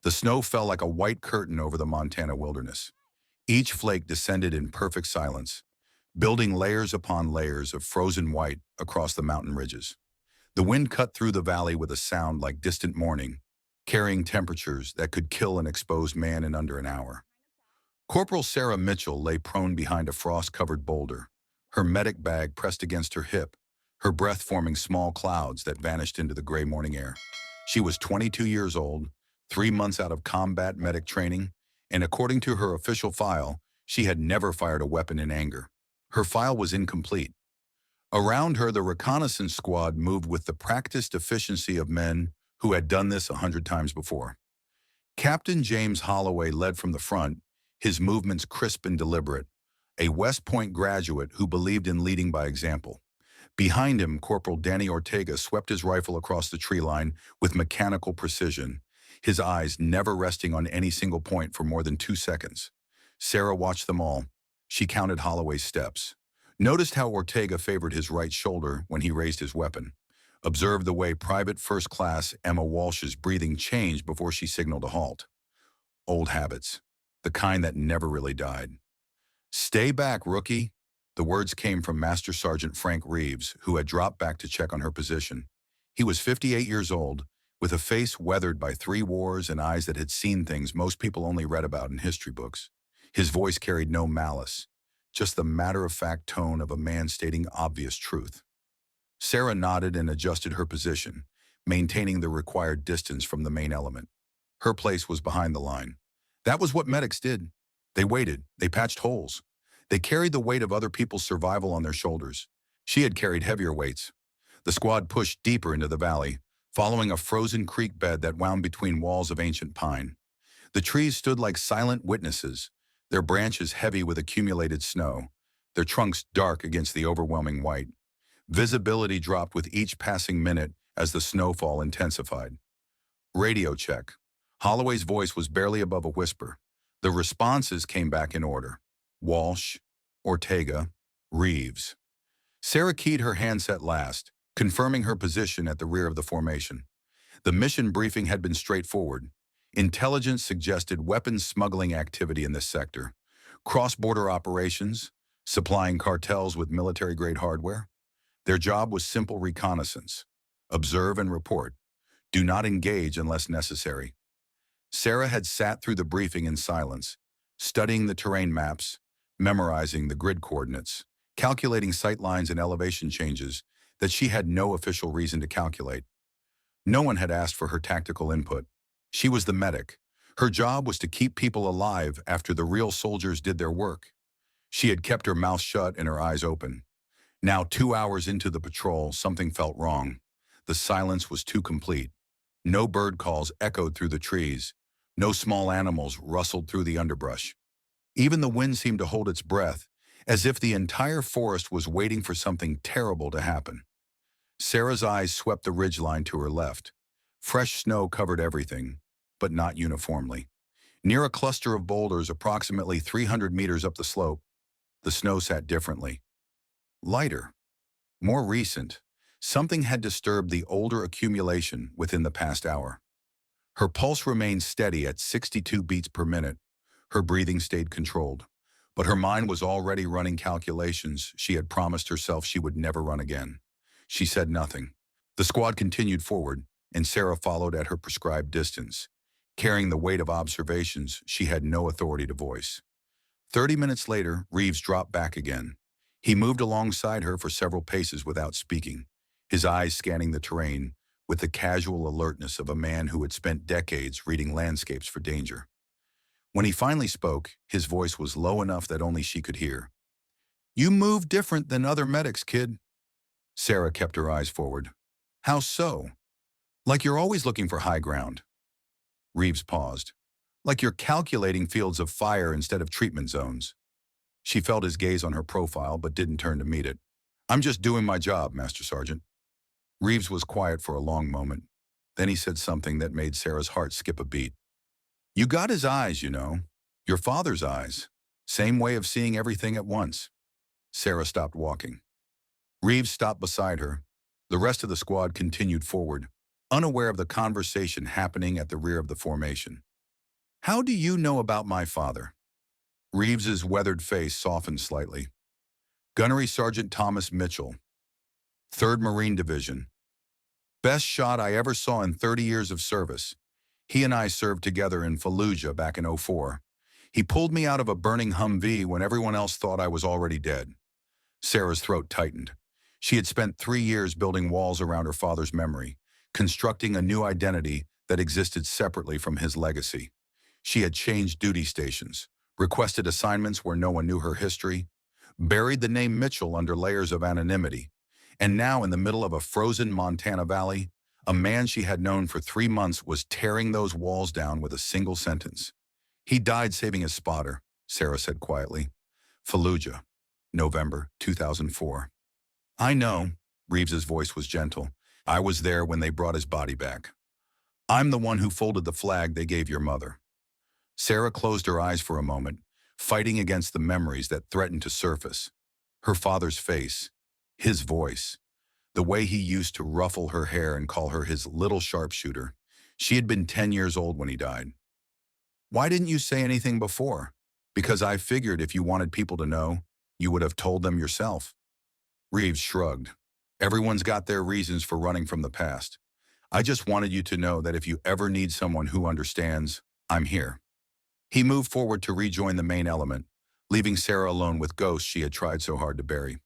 The snow fell like a white curtain over the Montana wilderness. Each flake descended in perfect silence, building layers upon layers of frozen white across the mountain ridges. The wind cut through the valley with a sound like distant mourning, carrying temperatures that could kill an exposed man in under an hour. Corporal Sarah Mitchell lay prone behind a frost-covered boulder, her medic bag pressed against her hip, her breath forming small clouds that vanished into the gray morning air. She was 22 years old, 3 months out of combat medic training, and according to her official file, she had never fired a weapon in anger. Her file was incomplete. Around her, the reconnaissance squad moved with the practiced efficiency of men who had done this 100 times before. Captain James Holloway led from the front, his movements crisp and deliberate, a West Point graduate who believed in leading by example. Behind him, Corporal Danny Ortega swept his rifle across the tree line with mechanical precision, his eyes never resting on any single point for more than 2 seconds. Sarah watched them all. She counted Holloway's steps, noticed how Ortega favored his right shoulder when he raised his weapon, observed the way Private First Class Emma Walsh's breathing changed before she signaled a halt. Old habits, the kind that never really died. "Stay back, rookie." The words came from Master Sergeant Frank Reeves, who had dropped back to check on her position. He was 58 years old, with a face weathered by 3 wars and eyes that had seen things most people only read about in history books. His voice carried no malice, just the matter-of-fact tone of a man stating obvious truth. Sarah nodded and adjusted her position, maintaining the required distance from the main element. Her place was behind the line. That was what medics did. They waited, they patched holes. They carried the weight of other people's survival on their shoulders. She had carried heavier weights. The squad pushed deeper into the valley, following a frozen creek bed that wound between walls of ancient pine. The trees stood like silent witnesses, their branches heavy with accumulated snow, their trunks dark against the overwhelming white. Visibility dropped with each passing minute as the snowfall intensified. Radio check. Holloway's voice was barely above a whisper. The responses came back in order. Walsh, Ortega, Reeves. Sarah keyed her handset last, confirming her position at the rear of the formation. The mission briefing had been straightforward. Intelligence suggested weapons smuggling activity in this sector, cross-border operations, supplying cartels with military-grade hardware. Their job was simple reconnaissance. Observe and report. Do not engage unless necessary. Sarah had sat through the briefing in silence, studying the terrain maps, memorizing the grid coordinates, calculating sight lines and elevation changes that she had no official reason to calculate. No one had asked for her tactical input. She was the medic. Her job was to keep people alive after the real soldiers did their work. She had kept her mouth shut and her eyes open. Now, 2 hours into the patrol, something felt wrong. The silence was too complete. No bird calls echoed through the trees. No small animals rustled through the underbrush. Even the wind seemed to hold its breath, as if the entire forest was waiting for something terrible to happen. Sarah's eyes swept the ridgeline to her left. Fresh snow covered everything, but not uniformly. Near a cluster of boulders approximately 300 meters up the slope, the snow sat differently. Lighter. More recent. Something had disturbed the older accumulation within the past hour. Her pulse remained steady at 62 beats per minute. Her breathing stayed controlled. But her mind was already running calculations she had promised herself she would never run again. She said nothing. The squad continued forward, and Sarah followed at her prescribed distance, carrying the weight of observations she had no authority to voice. 30 minutes later, Reeves dropped back again. He moved alongside her for several paces without speaking, his eyes scanning the terrain with the casual alertness of a man who had spent decades reading landscapes for danger. When he finally spoke, his voice was low enough that only she could hear. "You move different than other medics, kid." Sarah kept her eyes forward. "How so?" "Like you're always looking for high ground." Reeves paused. "Like you're calculating fields of fire instead of treatment zones." She felt his gaze on her profile but didn't turn to meet it. "I'm just doing my job, Master Sergeant." Reeves was quiet for a long moment. Then he said something that made Sarah's heart skip a beat. "You got his eyes, you know. Your father's eyes. Same way of seeing everything at once." Sarah stopped walking. Reeves stopped beside her. The rest of the squad continued forward, unaware of the conversation happening at the rear of the formation. How do you know about my father? Reeves's weathered face softened slightly. Gunnery Sergeant Thomas Mitchell, 3rd Marine Division. Best shot I ever saw in 30 years of service. He and I served together in Fallujah back in '04. He pulled me out of a burning Humvee when everyone else thought I was already dead. Sarah's throat tightened. She had spent 3 years building walls around her father's memory, constructing a new identity that existed separately from his legacy. She had changed duty stations, requested assignments where no one knew her history, buried the name Mitchell under layers of anonymity, and now in the middle of a frozen Montana valley, a man she had known for 3 months was tearing those walls down with a single sentence. He died saving his spotter, Sarah said quietly. Fallujah, November 2004. I know, Reeves's voice was gentle. I was there when they brought his body back. I'm the one who folded the flag they gave your mother. Sarah closed her eyes for a moment, fighting against the memories that threatened to surface. Her father's face, his voice, the way he used to ruffle her hair and call her his little sharpshooter. She had been 10 years old when he died. Why didn't you say anything before? Because I figured if you wanted people to know, you would have told them yourself. Reeves shrugged. Everyone's got their reasons for running from the past. I just wanted you to know that if you ever need someone who understands, I'm here. He moved forward to rejoin the main element, leaving Sarah alone with ghosts she had tried so hard to bury.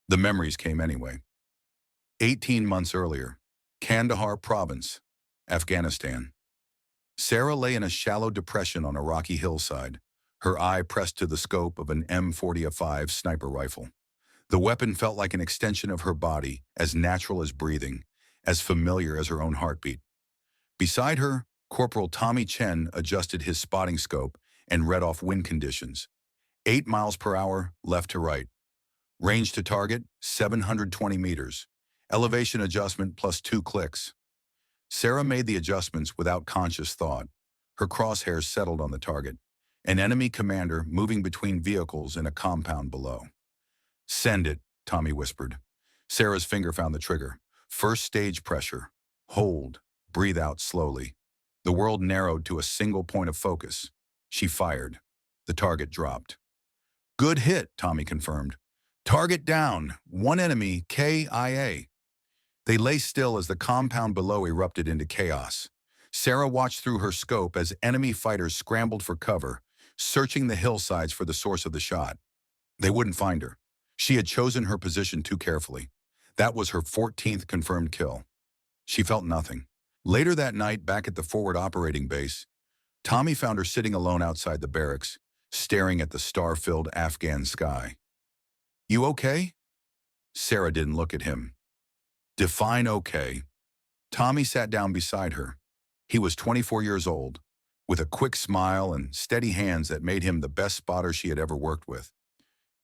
The memories came anyway. 18 months earlier, Kandahar Province, Afghanistan. Sarah lay in a shallow depression on a rocky hillside, her eye pressed to the scope of an M45 sniper rifle. The weapon felt like an extension of her body, as natural as breathing, as familiar as her own heartbeat. Beside her, Corporal Tommy Chen adjusted his spotting scope and read off wind conditions. 8 miles per hour, left to right. Range to target, 720 meters. Elevation adjustment plus 2 clicks. Sarah made the adjustments without conscious thought. Her crosshairs settled on the target, an enemy commander moving between vehicles in a compound below. Send it, Tommy whispered. Sarah's finger found the trigger. First stage pressure. Hold. Breathe out slowly. The world narrowed to a single point of focus. She fired. The target dropped. Good hit, Tommy confirmed. Target down. One enemy, KIA. They lay still as the compound below erupted into chaos. Sarah watched through her scope as enemy fighters scrambled for cover, searching the hillsides for the source of the shot. They wouldn't find her. She had chosen her position too carefully. That was her 14th confirmed kill. She felt nothing. Later that night, back at the forward operating base, Tommy found her sitting alone outside the barracks, staring at the star-filled Afghan sky. You okay? Sarah didn't look at him. Define okay. Tommy sat down beside her. He was 24 years old, with a quick smile and steady hands that made him the best spotter she had ever worked with.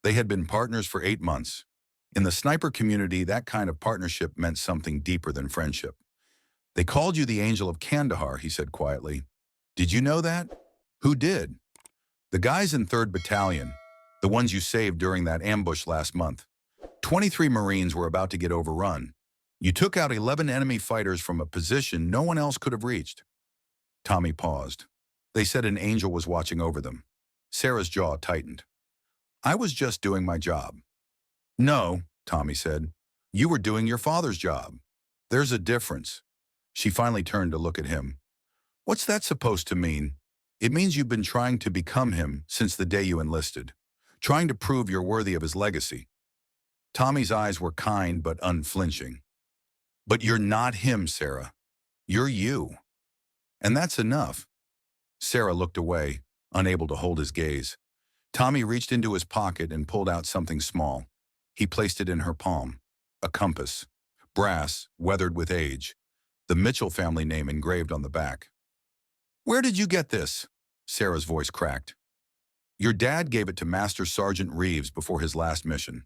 They had been partners for 8 months. In the sniper community, that kind of partnership meant something deeper than friendship. They called you the Angel of Kandahar, he said quietly. Did you know that? Who did? The guys in 3rd Battalion, the ones you saved during that ambush last month. 23 Marines were about to get overrun. You took out 11 enemy fighters from a position no one else could have reached. Tommy paused. They said an angel was watching over them. Sarah's jaw tightened. I was just doing my job. No, Tommy said. You were doing your father's job. There's a difference. She finally turned to look at him. What's that supposed to mean? It means you've been trying to become him since the day you enlisted, trying to prove you're worthy of his legacy. Tommy's eyes were kind but unflinching. But you're not him, Sarah. You're you. And that's enough. Sarah looked away, unable to hold his gaze. Tommy reached into his pocket and pulled out something small. He placed it in her palm. A compass. Brass, weathered with age. The Mitchell family name engraved on the back. Where did you get this? Sarah's voice cracked. Your dad gave it to Master Sergeant Reeves before his last mission.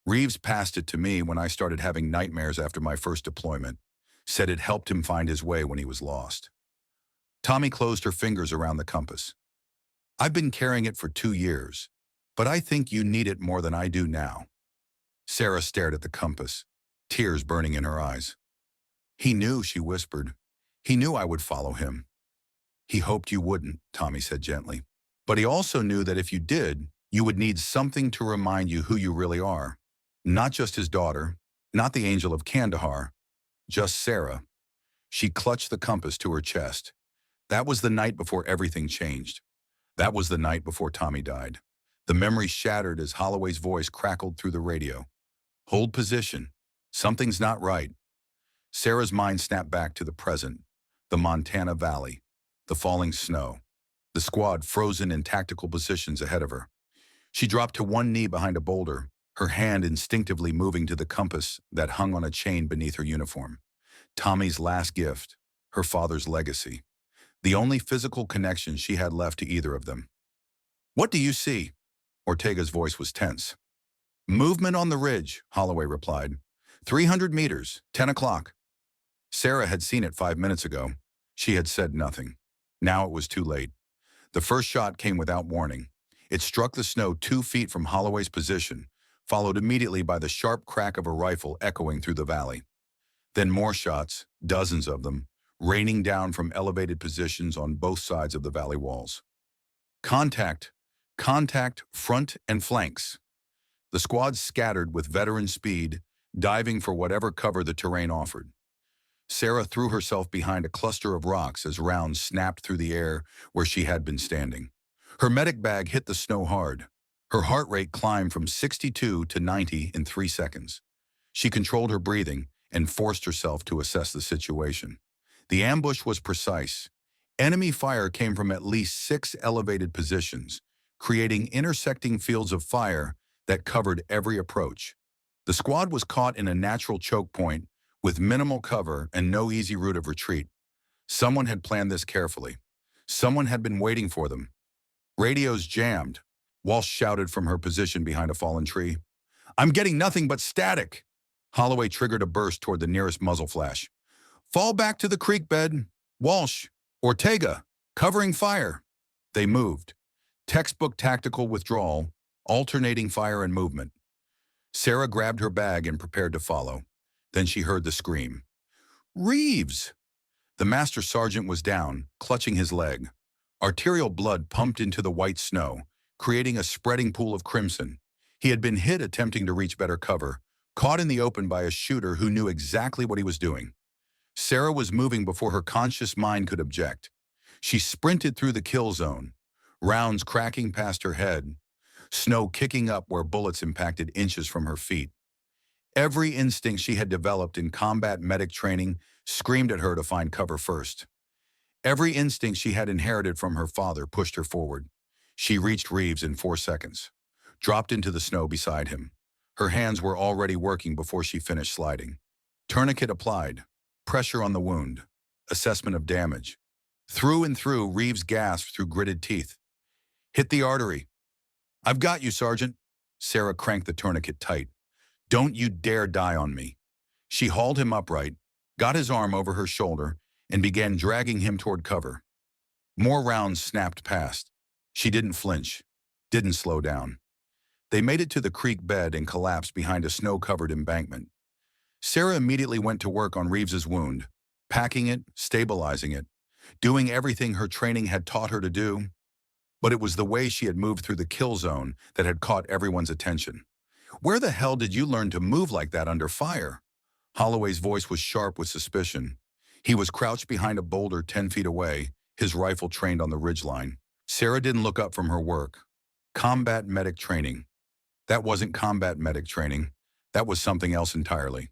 Reeves passed it to me when I started having nightmares after my first deployment, said it helped him find his way when he was lost. Tommy closed her fingers around the compass. I've been carrying it for 2 years, but I think you need it more than I do now. Sarah stared at the compass, tears burning in her eyes. He knew, she whispered. He knew I would follow him. He hoped you wouldn't, Tommy said gently. But he also knew that if you did, you would need something to remind you who you really are. Not just his daughter, not the angel of Kandahar, just Sarah. She clutched the compass to her chest. That was the night before everything changed. That was the night before Tommy died. The memory shattered as Holloway's voice crackled through the radio. Hold position. Something's not right. Sarah's mind snapped back to the present, the Montana Valley, the falling snow, the squad frozen in tactical positions ahead of her. She dropped to one knee behind a boulder, her hand instinctively moving to the compass that hung on a chain beneath her uniform. Tommy's last gift, her father's legacy. The only physical connection she had left to either of them. What do you see? Ortega's voice was tense. Movement on the ridge, Holloway replied. 300 meters, 10 o'clock. Sarah had seen it 5 minutes ago. She had said nothing. Now it was too late. The first shot came without warning. It struck the snow 2 feet from Holloway's position, followed immediately by the sharp crack of a rifle echoing through the valley. Then more shots, dozens of them, raining down from elevated positions on both sides of the valley walls. Contact, contact, front and flanks. The squad scattered with veteran speed, diving for whatever cover the terrain offered. Sarah threw herself behind a cluster of rocks as rounds snapped through the air where she had been standing. Her medic bag hit the snow hard. Her heart rate climbed from 62 to 90 in 3 seconds. She controlled her breathing and forced herself to assess the situation. The ambush was precise. Enemy fire came from at least 6 elevated positions, creating intersecting fields of fire that covered every approach. The squad was caught in a natural choke point with minimal cover and no easy route of retreat. Someone had planned this carefully. Someone had been waiting for them. Radios jammed. Walsh shouted from her position behind a fallen tree. I'm getting nothing but static. Holloway triggered a burst toward the nearest muzzle flash. Fall back to the creek bed. Walsh, Ortega, covering fire. They moved. Textbook tactical withdrawal, alternating fire and movement. Sarah grabbed her bag and prepared to follow. Then she heard the scream. Reeves! The master sergeant was down, clutching his leg. Arterial blood pumped into the white snow, creating a spreading pool of crimson. He had been hit attempting to reach better cover, caught in the open by a shooter who knew exactly what he was doing. Sarah was moving before her conscious mind could object. She sprinted through the kill zone, rounds cracking past her head, snow kicking up where bullets impacted inches from her feet. Every instinct she had developed in combat medic training screamed at her to find cover first. Every instinct she had inherited from her father pushed her forward. She reached Reeves in 4 seconds, dropped into the snow beside him. Her hands were already working before she finished sliding. Tourniquet applied. Pressure on the wound. Assessment of damage. Through and through, Reeves gasped through gritted teeth. Hit the artery. I've got you, Sergeant. Sarah cranked the tourniquet tight. Don't you dare die on me. She hauled him upright, got his arm over her shoulder, and began dragging him toward cover. More rounds snapped past. She didn't flinch, didn't slow down. They made it to the creek bed and collapsed behind a snow-covered embankment. Sarah immediately went to work on Reeves's wound, packing it, stabilizing it, doing everything her training had taught her to do. But it was the way she had moved through the kill zone that had caught everyone's attention. Where the hell did you learn to move like that under fire? Holloway's voice was sharp with suspicion. He was crouched behind a boulder 10 feet away, his rifle trained on the ridgeline. Sarah didn't look up from her work. Combat medic training. That wasn't combat medic training. That was something else entirely.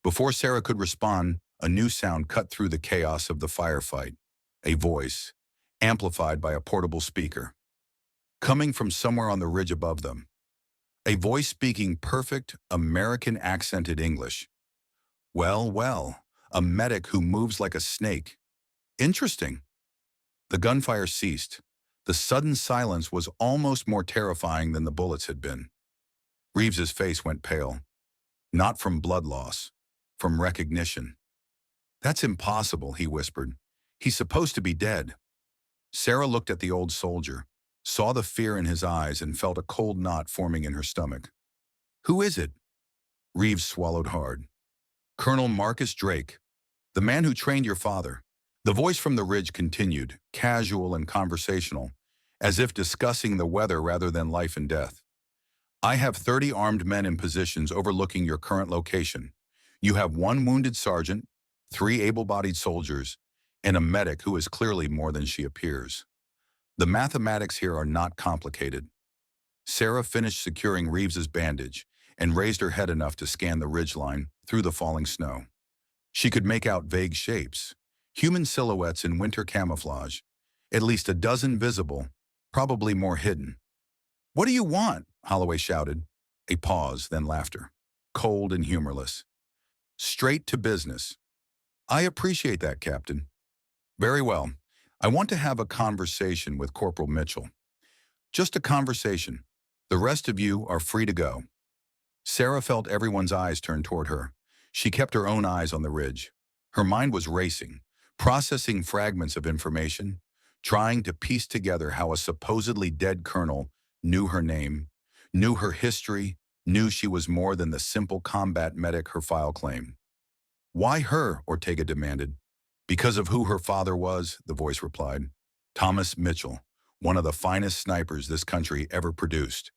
Before Sarah could respond, a new sound cut through the chaos of the firefight. A voice, amplified by a portable speaker, coming from somewhere on the ridge above them. A voice speaking perfect, American-accented English. Well, well, a medic who moves like a snake. Interesting. The gunfire ceased. The sudden silence was almost more terrifying than the bullets had been. Reeves's face went pale. Not from blood loss, from recognition. That's impossible, he whispered. He's supposed to be dead. Sarah looked at the old soldier, saw the fear in his eyes, and felt a cold knot forming in her stomach. Who is it? Reeves swallowed hard. Colonel Marcus Drake, the man who trained your father, The voice from the ridge continued, casual and conversational, as if discussing the weather rather than life and death. I have 30 armed men in positions overlooking your current location. You have one wounded sergeant, 3 able-bodied soldiers, and a medic who is clearly more than she appears. The mathematics here are not complicated. Sarah finished securing Reeves's bandage and raised her head enough to scan the ridgeline through the falling snow. She could make out vague shapes, human silhouettes in winter camouflage, at least a dozen visible, probably more hidden. "What do you want?" Holloway shouted. A pause, then laughter, cold and humorless. "Straight to business." "I appreciate that, Captain." "Very well. I want to have a conversation with Corporal Mitchell. Just a conversation. The rest of you are free to go." Sarah felt everyone's eyes turn toward her. She kept her own eyes on the ridge. Her mind was racing, processing fragments of information, trying to piece together how a supposedly dead colonel knew her name, knew her history, knew she was more than the simple combat medic her file claimed. "Why her?" Ortega demanded. "Because of who her father was," the voice replied. "Thomas Mitchell, one of the finest snipers this country ever produced.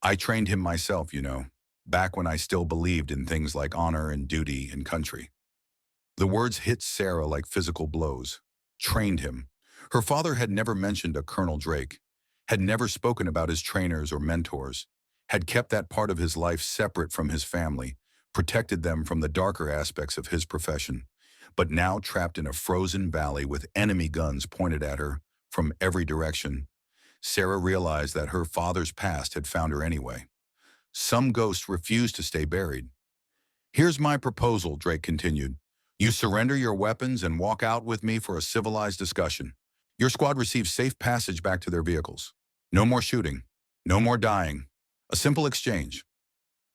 I trained him myself, you know, back when I still believed in things like honor and duty and country." The words hit Sarah like physical blows. Trained him. Her father had never mentioned a Colonel Drake, had never spoken about his trainers or mentors, had kept that part of his life separate from his family, protected them from the darker aspects of his profession, but now trapped in a frozen valley with enemy guns pointed at her from every direction. Sarah realized that her father's past had found her anyway. Some ghosts refused to stay buried. "Here's my proposal," Drake continued. "You surrender your weapons and walk out with me for a civilized discussion. Your squad receives safe passage back to their vehicles. No more shooting. No more dying. A simple exchange."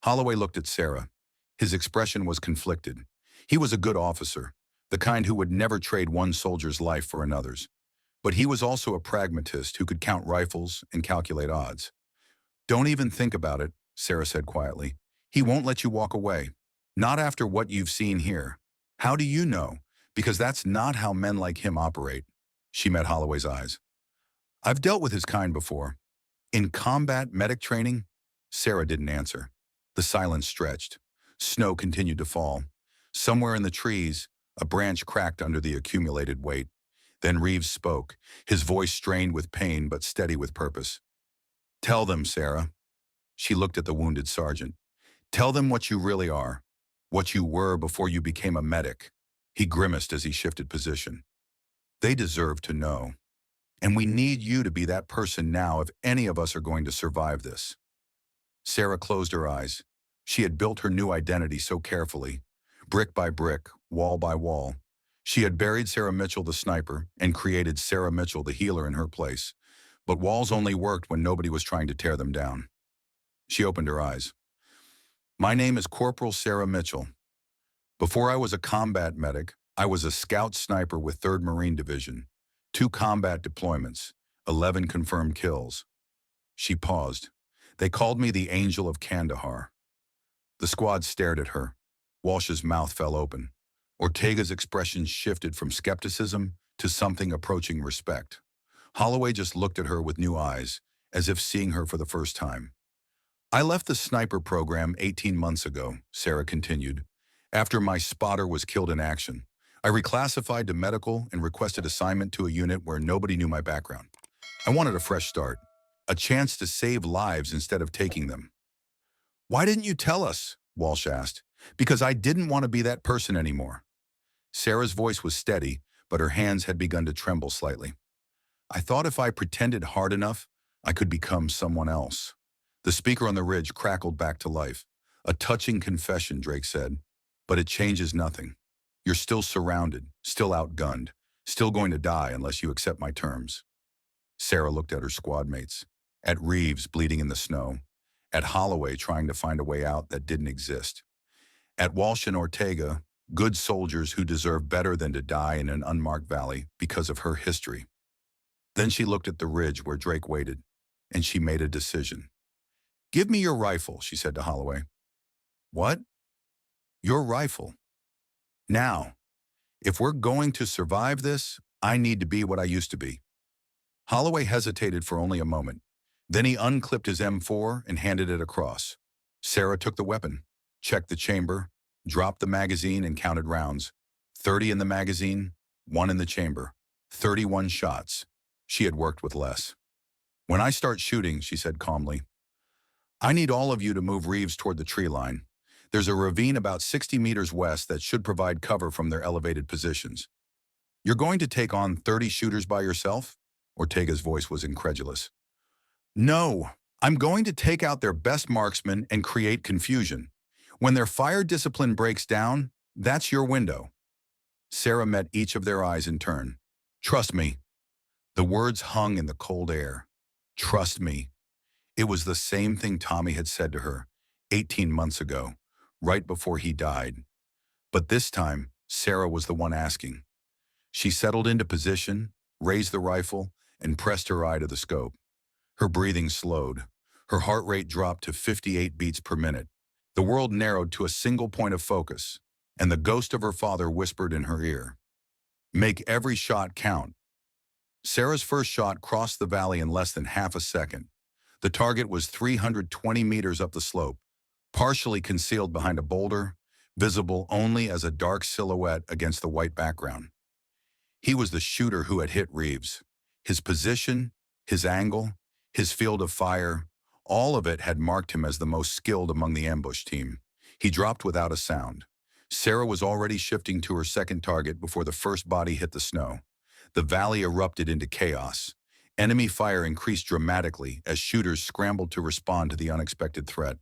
Holloway looked at Sarah. His expression was conflicted. He was a good officer, the kind who would never trade one soldier's life for another's. But he was also a pragmatist who could count rifles and calculate odds. "Don't even think about it," Sarah said quietly. "He won't let you walk away. Not after what you've seen here." "How do you know?" "Because that's not how men like him operate." She met Holloway's eyes. "I've dealt with his kind before. In combat medic training." Sarah didn't answer. The silence stretched. Snow continued to fall. Somewhere in the trees, a branch cracked under the accumulated weight. Then Reeves spoke, his voice strained with pain but steady with purpose. "Tell them, Sarah." She looked at the wounded sergeant. "Tell them what you really are, what you were before you became a medic." He grimaced as he shifted position. "They deserve to know. And we need you to be that person now if any of us are going to survive this." Sarah closed her eyes. She had built her new identity so carefully, brick by brick, wall by wall. She had buried Sarah Mitchell the sniper and created Sarah Mitchell the healer in her place. But walls only worked when nobody was trying to tear them down. She opened her eyes. "My name is Corporal Sarah Mitchell. Before I was a combat medic, I was a scout sniper with 3rd Marine Division. 2 combat deployments, 11 confirmed kills." She paused. "They called me the Angel of Kandahar." The squad stared at her. Walsh's mouth fell open. Ortega's expression shifted from skepticism to something approaching respect. Holloway just looked at her with new eyes, as if seeing her for the first time. "I left the sniper program 18 months ago," Sarah continued. "After my spotter was killed in action, I reclassified to medical and requested assignment to a unit where nobody knew my background. I wanted a fresh start, a chance to save lives instead of taking them." "Why didn't you tell us?" Walsh asked. "Because I didn't want to be that person anymore." Sarah's voice was steady, but her hands had begun to tremble slightly. "I thought if I pretended hard enough, I could become someone else." The speaker on the ridge crackled back to life. "A touching confession," Drake said. "But it changes nothing. You're still surrounded, still outgunned, still going to die unless you accept my terms." Sarah looked at her squad mates, at Reeves bleeding in the snow, at Holloway trying to find a way out that didn't exist, at Walsh and Ortega, good soldiers who deserve better than to die in an unmarked valley because of her history. Then she looked at the ridge where Drake waited, and she made a decision. "Give me your rifle," she said to Holloway. "What?" "Your rifle. Now. If we're going to survive this, I need to be what I used to be. Holloway hesitated for only a moment. Then he unclipped his M4 and handed it across. Sarah took the weapon, checked the chamber, dropped the magazine and counted rounds. 30 in the magazine, 1 in the chamber. 31 shots. She had worked with less. When I start shooting, she said calmly, I need all of you to move Reeves toward the tree line. There's a ravine about 60 meters west that should provide cover from their elevated positions. You're going to take on 30 shooters by yourself? Ortega's voice was incredulous. No, I'm going to take out their best marksmen and create confusion. When their fire discipline breaks down, that's your window. Sarah met each of their eyes in turn. Trust me. The words hung in the cold air. Trust me. It was the same thing Tommy had said to her 18 months ago, right before he died. But this time, Sarah was the one asking. She settled into position, raised the rifle, and pressed her eye to the scope. Her breathing slowed. Her heart rate dropped to 58 beats per minute. The world narrowed to a single point of focus, and the ghost of her father whispered in her ear, Make every shot count. Sarah's first shot crossed the valley in less than half a second. The target was 320 meters up the slope, partially concealed behind a boulder, visible only as a dark silhouette against the white background. He was the shooter who had hit Reeves. His position, his angle, his field of fire, all of it had marked him as the most skilled among the ambush team. He dropped without a sound. Sarah was already shifting to her second target before the first body hit the snow. The valley erupted into chaos. Enemy fire increased dramatically as shooters scrambled to respond to the unexpected threat.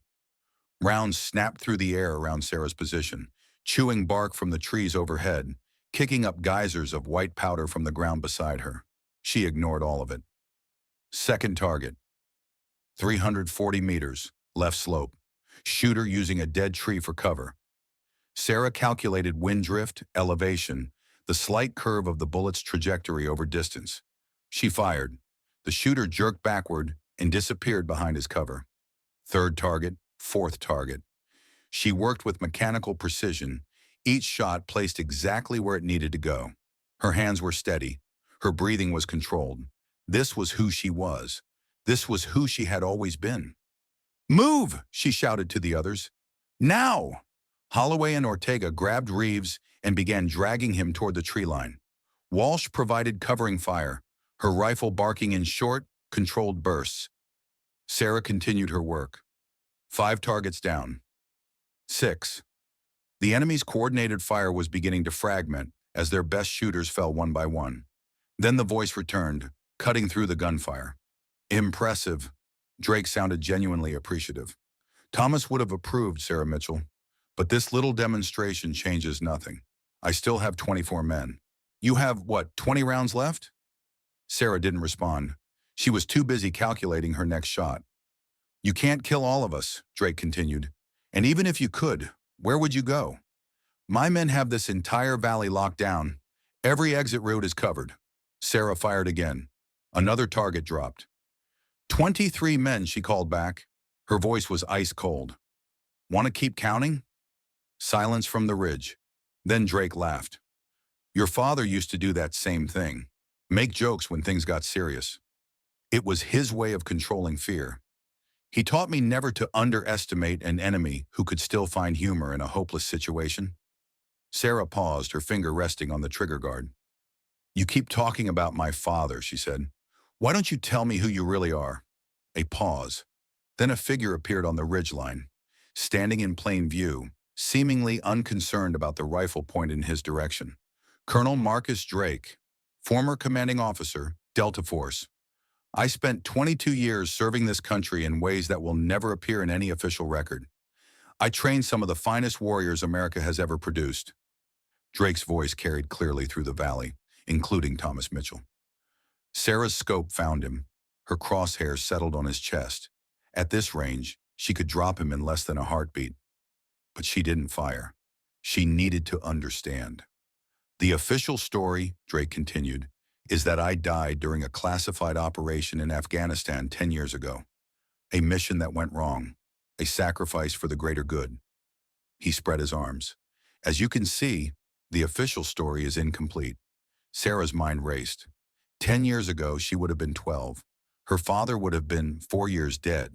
Rounds snapped through the air around Sarah's position, chewing bark from the trees overhead, kicking up geysers of white powder from the ground beside her. She ignored all of it. Second target. 340 meters, left slope. Shooter using a dead tree for cover. Sarah calculated wind drift, elevation, the slight curve of the bullet's trajectory over distance. She fired. The shooter jerked backward and disappeared behind his cover. Third target, fourth target. She worked with mechanical precision, each shot placed exactly where it needed to go. Her hands were steady. Her breathing was controlled. This was who she was. This was who she had always been. Move, she shouted to the others. Now! Holloway and Ortega grabbed Reeves and began dragging him toward the tree line. Walsh provided covering fire, her rifle barking in short, controlled bursts. Sarah continued her work. 5 targets down. 6. The enemy's coordinated fire was beginning to fragment as their best shooters fell one by one. Then the voice returned, cutting through the gunfire. Impressive. Drake sounded genuinely appreciative. Thomas would have approved, Sarah Mitchell. But this little demonstration changes nothing. I still have 24 men. You have, what, 20 rounds left? Sarah didn't respond. She was too busy calculating her next shot. You can't kill all of us, Drake continued. And even if you could, where would you go? My men have this entire valley locked down. Every exit route is covered. Sarah fired again. Another target dropped. 23 men, she called back. Her voice was ice cold. Want to keep counting? Silence from the ridge. Then Drake laughed. Your father used to do that same thing. Make jokes when things got serious. It was his way of controlling fear. He taught me never to underestimate an enemy who could still find humor in a hopeless situation. Sarah paused, her finger resting on the trigger guard. You keep talking about my father, she said. Why don't you tell me who you really are? A pause. Then a figure appeared on the ridgeline, standing in plain view, seemingly unconcerned about the rifle pointed in his direction. Colonel Marcus Drake, former commanding officer, Delta Force. I spent 22 years serving this country in ways that will never appear in any official record. I trained some of the finest warriors America has ever produced. Drake's voice carried clearly through the valley, including Thomas Mitchell. Sarah's scope found him. Her crosshairs settled on his chest. At this range, she could drop him in less than a heartbeat. But she didn't fire. She needed to understand. The official story, Drake continued, is that I died during a classified operation in Afghanistan 10 years ago. A mission that went wrong. A sacrifice for the greater good. He spread his arms. As you can see, The official story is incomplete. Sarah's mind raced. 10 years ago, she would have been 12. Her father would have been 4 years dead.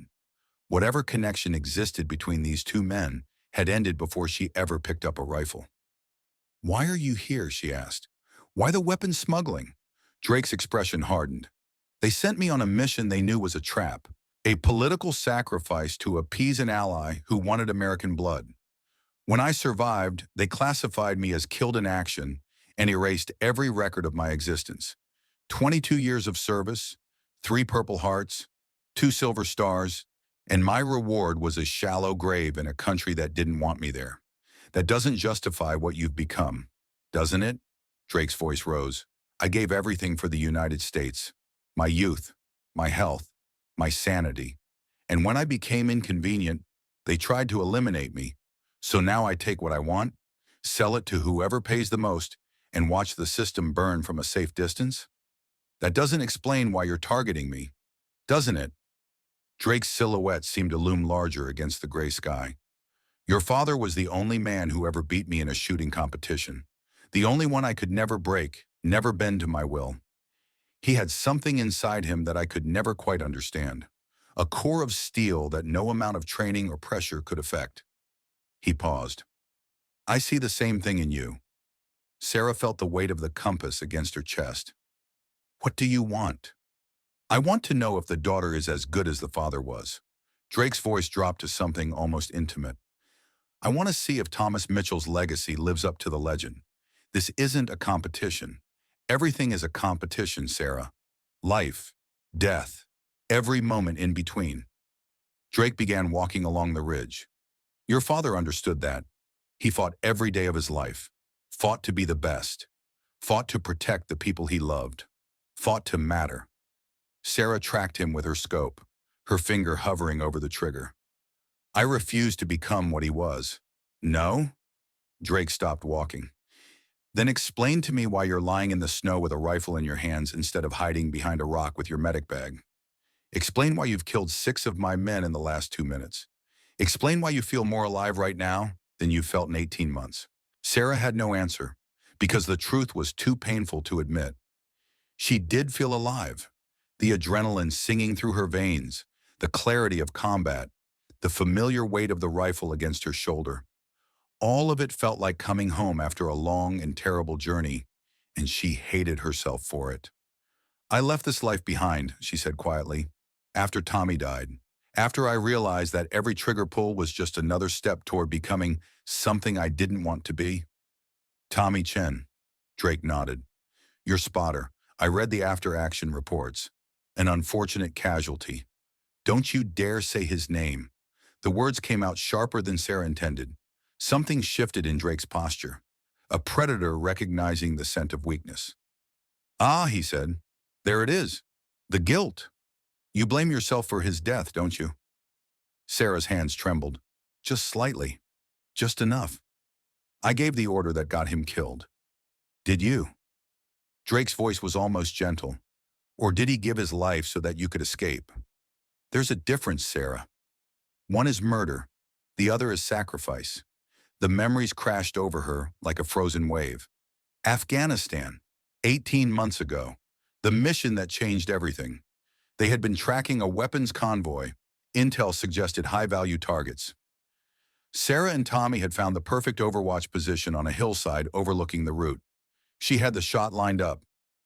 Whatever connection existed between these two men had ended before she ever picked up a rifle. "Why are you here?" she asked. "Why the weapon smuggling?" Drake's expression hardened. "They sent me on a mission they knew was a trap, a political sacrifice to appease an ally who wanted American blood. When I survived, they classified me as killed in action and erased every record of my existence. 22 years of service, 3 Purple Hearts, 2 Silver Stars, and my reward was a shallow grave in a country that didn't want me there. That doesn't justify what you've become, doesn't it?" Drake's voice rose. "I gave everything for the United States. My youth, my health, my sanity. And when I became inconvenient, they tried to eliminate me. So now I take what I want, sell it to whoever pays the most, and watch the system burn from a safe distance? That doesn't explain why you're targeting me, doesn't it?" Drake's silhouette seemed to loom larger against the gray sky. "Your father was the only man who ever beat me in a shooting competition. The only one I could never break, never bend to my will. He had something inside him that I could never quite understand. A core of steel that no amount of training or pressure could affect." He paused. "I see the same thing in you." Sarah felt the weight of the compass against her chest. "What do you want?" "I want to know if the daughter is as good as the father was." Drake's voice dropped to something almost intimate. "I want to see if Thomas Mitchell's legacy lives up to the legend. This isn't a competition. Everything is a competition, Sarah. Life, death, every moment in between." Drake began walking along the ridge. "Your father understood that. He fought every day of his life, fought to be the best, fought to protect the people he loved, fought to matter." Sarah tracked him with her scope, her finger hovering over the trigger. "I refused to become what he was." "No?" Drake stopped walking. "Then explain to me why you're lying in the snow with a rifle in your hands instead of hiding behind a rock with your medic bag. Explain why you've killed 6 of my men in the last 2 minutes. Explain why you feel more alive right now than you felt in 18 months. Sarah had no answer, because the truth was too painful to admit. She did feel alive, the adrenaline singing through her veins, the clarity of combat, the familiar weight of the rifle against her shoulder. All of it felt like coming home after a long and terrible journey, and she hated herself for it. "I left this life behind," she said quietly, "after Tommy died. After I realized that every trigger pull was just another step toward becoming something I didn't want to be." "Tommy Chen." Drake nodded. "Your spotter. I read the after-action reports. An unfortunate casualty. Don't you dare say his name." The words came out sharper than Sarah intended. Something shifted in Drake's posture. A predator recognizing the scent of weakness. "Ah," he said. "There it is. The guilt. You blame yourself for his death, don't you?" Sarah's hands trembled. "Just slightly. Just enough. I gave the order that got him killed." "Did you?" Drake's voice was almost gentle. "Or did he give his life so that you could escape? There's a difference, Sarah. One is murder. The other is sacrifice." The memories crashed over her like a frozen wave. Afghanistan, 18 months ago. The mission that changed everything. They had been tracking a weapons convoy. Intel suggested high-value targets. Sarah and Tommy had found the perfect overwatch position on a hillside overlooking the route. She had the shot lined up,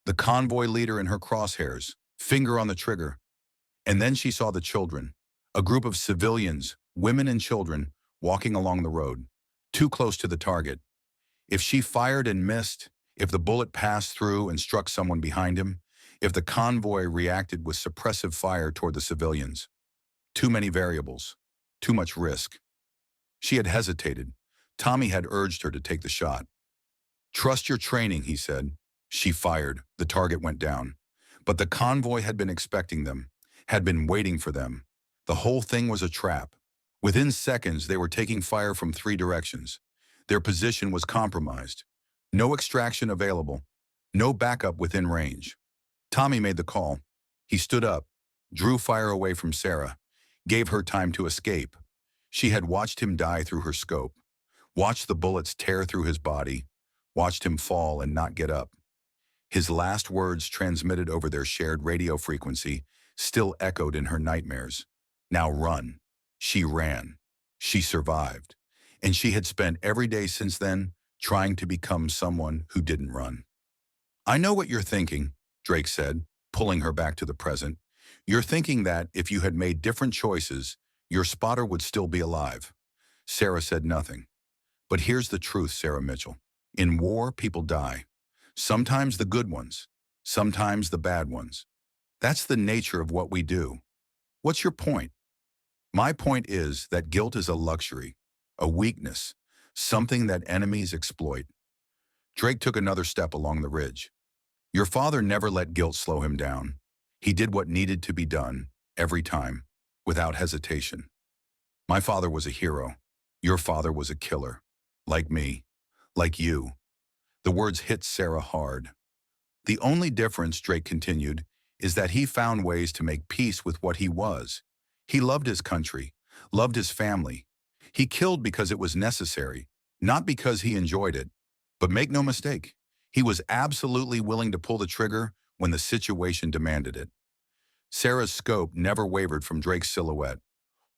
the convoy leader in her crosshairs, finger on the trigger. And then she saw the children, a group of civilians, women and children, walking along the road, too close to the target. If she fired and missed, if the bullet passed through and struck someone behind him, if the convoy reacted with suppressive fire toward the civilians. Too many variables, too much risk. She had hesitated. Tommy had urged her to take the shot. "Trust your training," he said. She fired. The target went down. But the convoy had been expecting them, had been waiting for them. The whole thing was a trap. Within seconds, they were taking fire from 3 directions. Their position was compromised. No extraction available. No backup within range. Tommy made the call. He stood up, drew fire away from Sarah, gave her time to escape. She had watched him die through her scope, watched the bullets tear through his body, watched him fall and not get up. His last words, transmitted over their shared radio frequency, still echoed in her nightmares. Now run. She ran. She survived. And she had spent every day since then trying to become someone who didn't run. I know what you're thinking, Drake said, pulling her back to the present. You're thinking that if you had made different choices, your spotter would still be alive. Sarah said nothing. But here's the truth, Sarah Mitchell. In war, people die. Sometimes the good ones, sometimes the bad ones. That's the nature of what we do. What's your point? My point is that guilt is a luxury, a weakness, something that enemies exploit. Drake took another step along the ridge. Your father never let guilt slow him down. He did what needed to be done, every time, without hesitation. My father was a hero. Your father was a killer. Like me. Like you. The words hit Sarah hard. The only difference, Drake continued, is that he found ways to make peace with what he was. He loved his country, loved his family. He killed because it was necessary, not because he enjoyed it. But make no mistake, he was absolutely willing to pull the trigger when the situation demanded it. Sarah's scope never wavered from Drake's silhouette.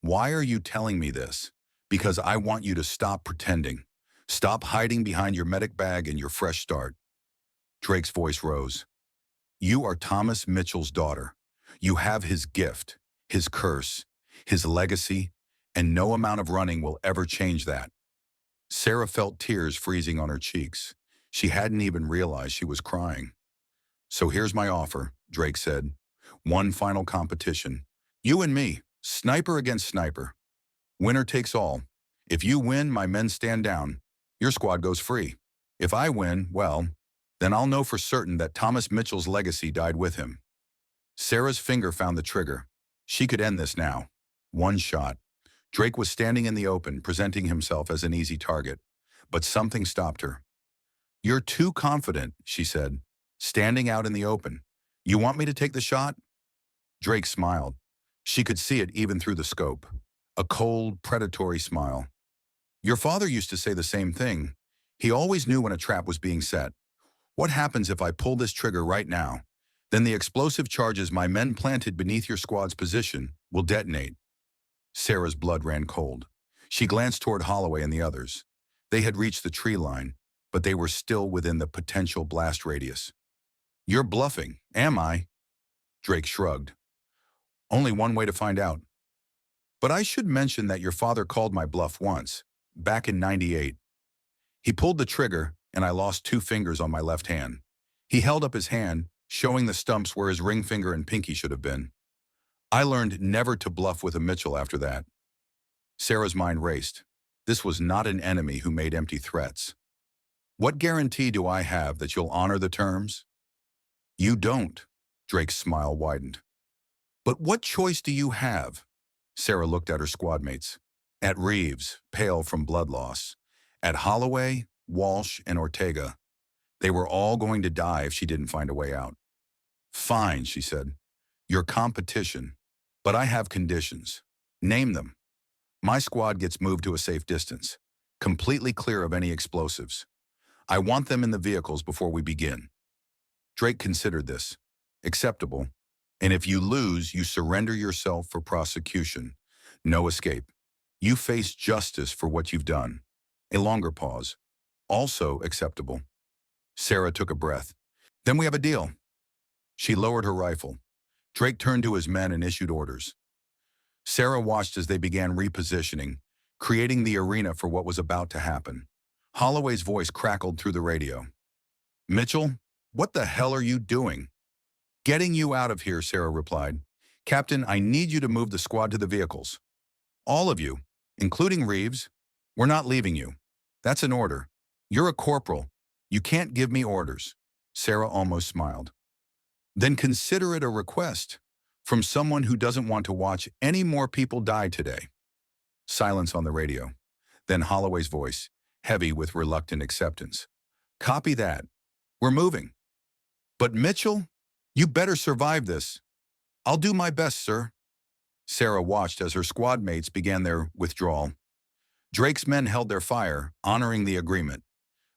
Why are you telling me this? Because I want you to stop pretending. Stop hiding behind your medic bag and your fresh start. Drake's voice rose. You are Thomas Mitchell's daughter. You have his gift, his curse, his legacy, and no amount of running will ever change that. Sarah felt tears freezing on her cheeks. She hadn't even realized she was crying. So here's my offer, Drake said. One final competition. You and me, sniper against sniper. Winner takes all. If you win, my men stand down. Your squad goes free. If I win, well, then I'll know for certain that Thomas Mitchell's legacy died with him. Sarah's finger found the trigger. She could end this now. One shot. Drake was standing in the open, presenting himself as an easy target. But something stopped her. You're too confident, she said, standing out in the open. You want me to take the shot? Drake smiled. She could see it even through the scope. A cold, predatory smile. Your father used to say the same thing. He always knew when a trap was being set. What happens if I pull this trigger right now? Then the explosive charges my men planted beneath your squad's position will detonate. Sarah's blood ran cold. She glanced toward Holloway and the others. They had reached the tree line, but they were still within the potential blast radius. You're bluffing, am I? Drake shrugged. Only one way to find out. But I should mention that your father called my bluff once, back in '98. He pulled the trigger, and I lost 2 fingers on my left hand. He held up his hand, showing the stumps where his ring finger and pinky should have been. I learned never to bluff with a Mitchell after that. Sarah's mind raced. This was not an enemy who made empty threats. What guarantee do I have that you'll honor the terms? You don't, Drake's smile widened. But what choice do you have? Sarah looked at her squad mates. At Reeves, pale from blood loss. At Holloway, Walsh, and Ortega. They were all going to die if she didn't find a way out. Fine, she said. Your competition. But I have conditions. Name them. My squad gets moved to a safe distance, completely clear of any explosives. I want them in the vehicles before we begin. Drake considered this. Acceptable. And if you lose, you surrender yourself for prosecution. No escape. You face justice for what you've done. A longer pause. Also acceptable. Sarah took a breath. Then we have a deal. She lowered her rifle. Drake turned to his men and issued orders. Sarah watched as they began repositioning, creating the arena for what was about to happen. Holloway's voice crackled through the radio. Mitchell, what the hell are you doing? Getting you out of here, Sarah replied. Captain, I need you to move the squad to the vehicles. All of you, including Reeves, we're not leaving you. That's an order. You're a corporal. You can't give me orders. Sarah almost smiled. Then consider it a request from someone who doesn't want to watch any more people die today. Silence on the radio. Then Holloway's voice, heavy with reluctant acceptance. Copy that. We're moving. But Mitchell, you better survive this. I'll do my best, sir. Sarah watched as her squad mates began their withdrawal. Drake's men held their fire, honoring the agreement.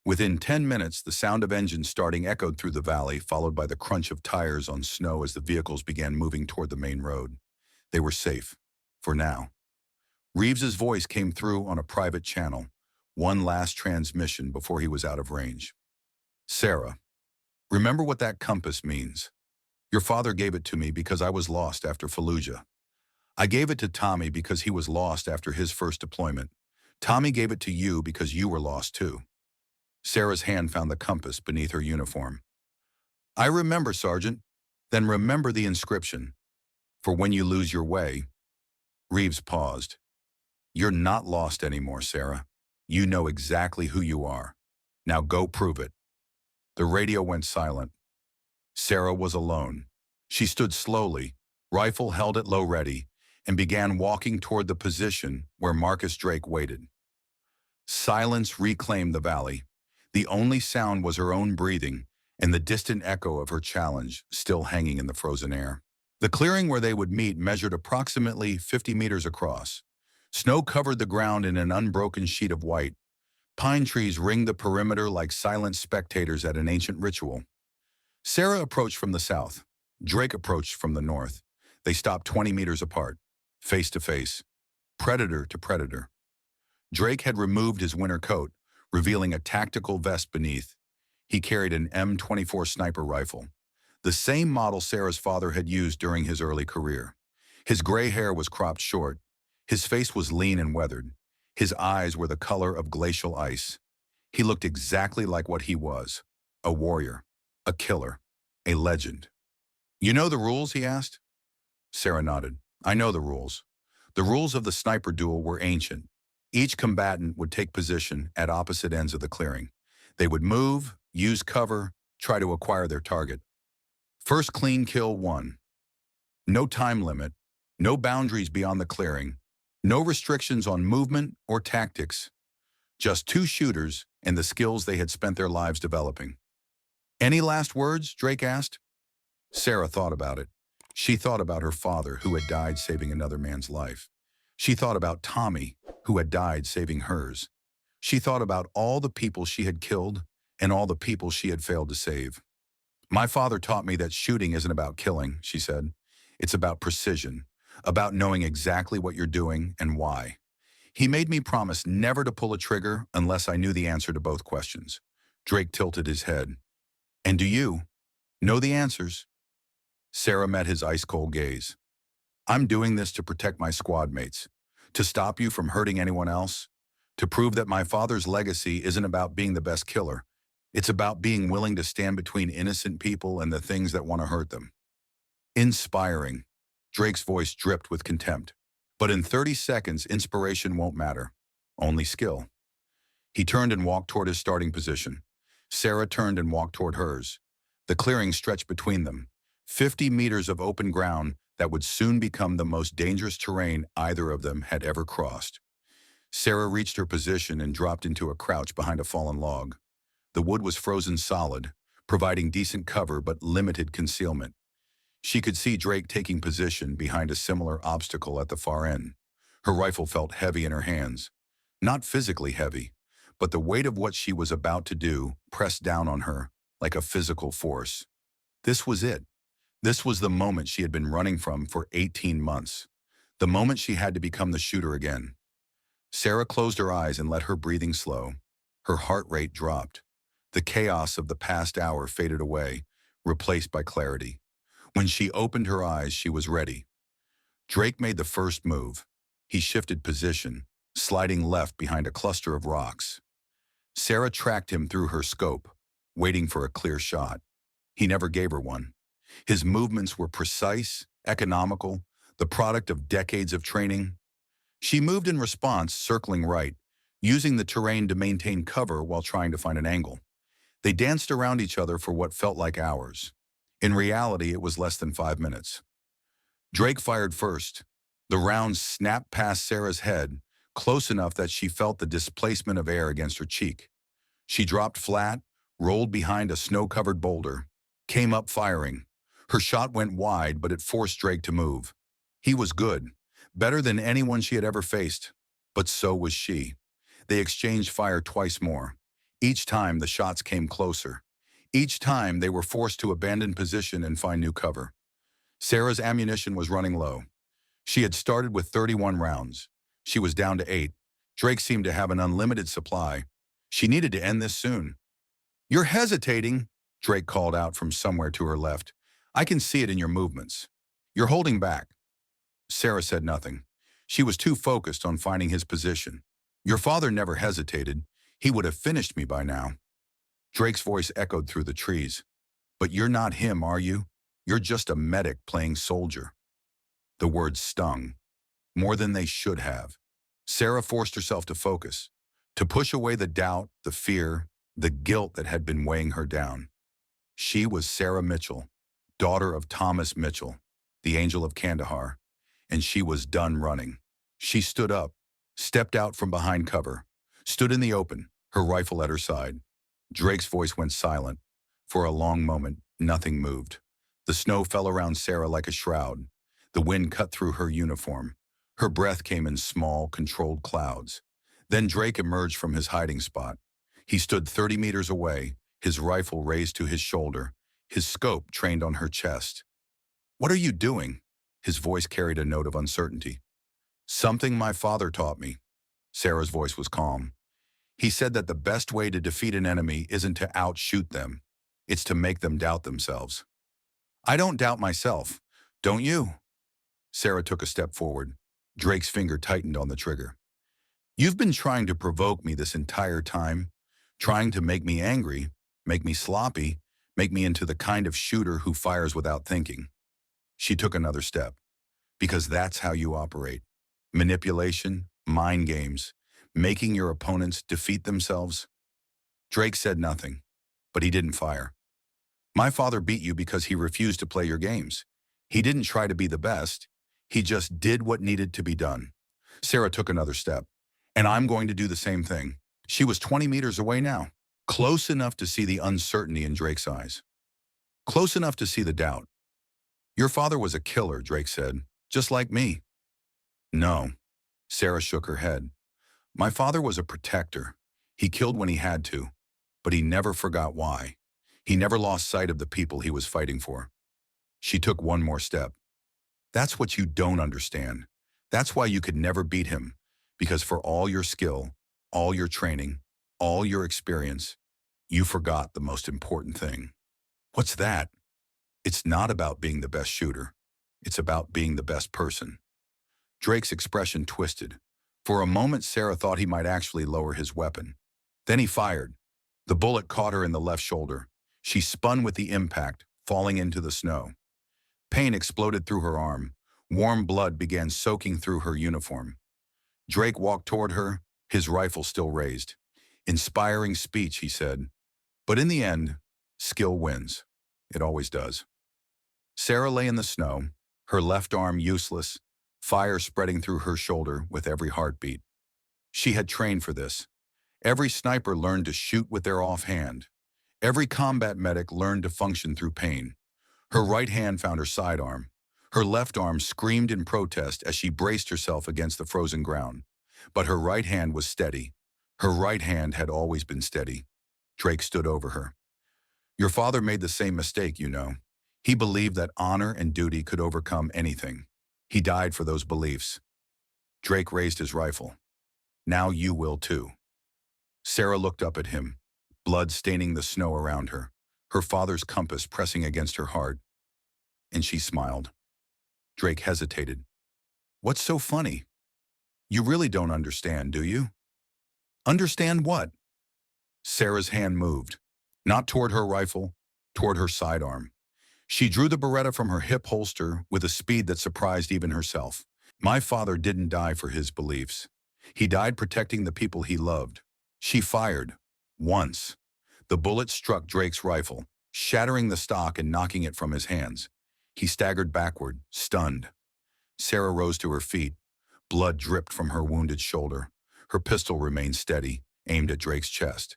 Within 10 minutes, the sound of engines starting echoed through the valley, followed by the crunch of tires on snow as the vehicles began moving toward the main road. They were safe. For now. Reeves's voice came through on a private channel, one last transmission before he was out of range. Sarah, remember what that compass means. Your father gave it to me because I was lost after Fallujah. I gave it to Tommy because he was lost after his first deployment. Tommy gave it to you because you were lost too. Sarah's hand found the compass beneath her uniform. I remember, Sergeant. Then remember the inscription. For when you lose your way. Reeves paused. You're not lost anymore, Sarah. You know exactly who you are. Now go prove it. The radio went silent. Sarah was alone. She stood slowly, rifle held at low ready, and began walking toward the position where Marcus Drake waited. Silence reclaimed the valley. The only sound was her own breathing and the distant echo of her challenge still hanging in the frozen air. The clearing where they would meet measured approximately 50 meters across. Snow covered the ground in an unbroken sheet of white. Pine trees ringed the perimeter like silent spectators at an ancient ritual. Sarah approached from the south. Drake approached from the north. They stopped 20 meters apart, face to face, predator to predator. Drake had removed his winter coat, revealing a tactical vest beneath. He carried an M24 sniper rifle, the same model Sarah's father had used during his early career. His gray hair was cropped short. His face was lean and weathered. His eyes were the color of glacial ice. He looked exactly like what he was, a warrior, a killer, a legend. You know the rules, he asked. Sarah nodded. I know the rules. The rules of the sniper duel were ancient. Each combatant would take position at opposite ends of the clearing. They would move, use cover, try to acquire their target. First clean kill won. No time limit, no boundaries beyond the clearing, no restrictions on movement or tactics. Just two shooters and the skills they had spent their lives developing. Any last words? Drake asked. Sarah thought about it. She thought about her father, who had died saving another man's life. She thought about Tommy, who had died saving hers. She thought about all the people she had killed and all the people she had failed to save. My father taught me that shooting isn't about killing, she said. It's about precision, about knowing exactly what you're doing and why. He made me promise never to pull a trigger unless I knew the answer to both questions. Drake tilted his head. And do you know the answers? Sarah met his ice-cold gaze. I'm doing this to protect my squad mates, to stop you from hurting anyone else, to prove that my father's legacy isn't about being the best killer. It's about being willing to stand between innocent people and the things that want to hurt them. Inspiring. Drake's voice dripped with contempt. But in 30 seconds, inspiration won't matter. Only skill. He turned and walked toward his starting position. Sarah turned and walked toward hers. The clearing stretched between them. 50 meters of open ground that would soon become the most dangerous terrain either of them had ever crossed. Sarah reached her position and dropped into a crouch behind a fallen log. The wood was frozen solid, providing decent cover but limited concealment. She could see Drake taking position behind a similar obstacle at the far end. Her rifle felt heavy in her hands. Not physically heavy, but the weight of what she was about to do pressed down on her like a physical force. This was it. This was the moment she had been running from for 18 months. The moment she had to become the shooter again. Sarah closed her eyes and let her breathing slow. Her heart rate dropped. The chaos of the past hour faded away, replaced by clarity. When she opened her eyes, she was ready. Drake made the first move. He shifted position, sliding left behind a cluster of rocks. Sarah tracked him through her scope, waiting for a clear shot. He never gave her one. His movements were precise, economical, the product of decades of training. She moved in response, circling right, using the terrain to maintain cover while trying to find an angle. They danced around each other for what felt like hours. In reality, it was less than 5 minutes. Drake fired first. The round snapped past Sarah's head, close enough that she felt the displacement of air against her cheek. She dropped flat, rolled behind a snow-covered boulder, came up firing. Her shot went wide, but it forced Drake to move. He was good, better than anyone she had ever faced, but so was she. They exchanged fire twice more. Each time the shots came closer. Each time they were forced to abandon position and find new cover. Sarah's ammunition was running low. She had started with 31 rounds. She was down to 8. Drake seemed to have an unlimited supply. She needed to end this soon. "You're hesitating," Drake called out from somewhere to her left. "I can see it in your movements. You're holding back." Sarah said nothing. She was too focused on finding his position. "Your father never hesitated. He would have finished me by now." Drake's voice echoed through the trees. "But you're not him, are you? You're just a medic playing soldier." The words stung, more than they should have. Sarah forced herself to focus, to push away the doubt, the fear, the guilt that had been weighing her down. She was Sarah Mitchell, daughter of Thomas Mitchell, the Angel of Kandahar, and she was done running. She stood up, stepped out from behind cover, stood in the open, her rifle at her side. Drake's voice went silent. For a long moment, nothing moved. The snow fell around Sarah like a shroud. The wind cut through her uniform. Her breath came in small, controlled clouds. Then Drake emerged from his hiding spot. He stood 30 meters away, his rifle raised to his shoulder, his scope trained on her chest. "What are you doing?" His voice carried a note of uncertainty. "Something my father taught me." Sarah's voice was calm. "He said that the best way to defeat an enemy isn't to outshoot them. It's to make them doubt themselves." "I don't doubt myself. Don't you?" Sarah took a step forward. Drake's finger tightened on the trigger. "You've been trying to provoke me this entire time, trying to make me angry, make me sloppy, make me into the kind of shooter who fires without thinking." She took another step. "Because that's how you operate. Manipulation, mind games, making your opponents defeat themselves." Drake said nothing, but he didn't fire. "My father beat you because he refused to play your games. He didn't try to be the best. He just did what needed to be done." Sarah took another step. "And I'm going to do the same thing." She was 20 meters away now, close enough to see the uncertainty in Drake's eyes, close enough to see the doubt. "Your father was a killer," Drake said, "just like me." "No." Sarah shook her head. "My father was a protector. He killed when he had to, but he never forgot why. He never lost sight of the people he was fighting for." She took one more step. "That's what you don't understand. That's why you could never beat him, because for all your skill, all your training, all your experience, you forgot the most important thing." "What's that?" "It's not about being the best shooter. It's about being the best person." Drake's expression twisted. For a moment, Sarah thought he might actually lower his weapon. Then he fired. The bullet caught her in the left shoulder. She spun with the impact, falling into the snow. Pain exploded through her arm. Warm blood began soaking through her uniform. Drake walked toward her, his rifle still raised. "Inspiring speech," he said. "But in the end, skill wins. It always does." Sarah lay in the snow, her left arm useless, fire spreading through her shoulder with every heartbeat. She had trained for this. Every sniper learned to shoot with their offhand. Every combat medic learned to function through pain. Her right hand found her sidearm. Her left arm screamed in protest as she braced herself against the frozen ground. But her right hand was steady. Her right hand had always been steady. Drake stood over her. "Your father made the same mistake, you know. He believed that honor and duty could overcome anything. He died for those beliefs." Drake raised his rifle. "Now you will too." Sarah looked up at him, blood staining the snow around her, her father's compass pressing against her heart. And she smiled. Drake hesitated. "What's so funny? You really don't understand, do you?" "Understand what?" Sarah's hand moved, not toward her rifle, toward her sidearm. She drew the Beretta from her hip holster with a speed that surprised even herself. "My father didn't die for his beliefs. He died protecting the people he loved." She fired. Once. The bullet struck Drake's rifle, shattering the stock and knocking it from his hands. He staggered backward, stunned. Sarah rose to her feet. Blood dripped from her wounded shoulder. Her pistol remained steady, aimed at Drake's chest.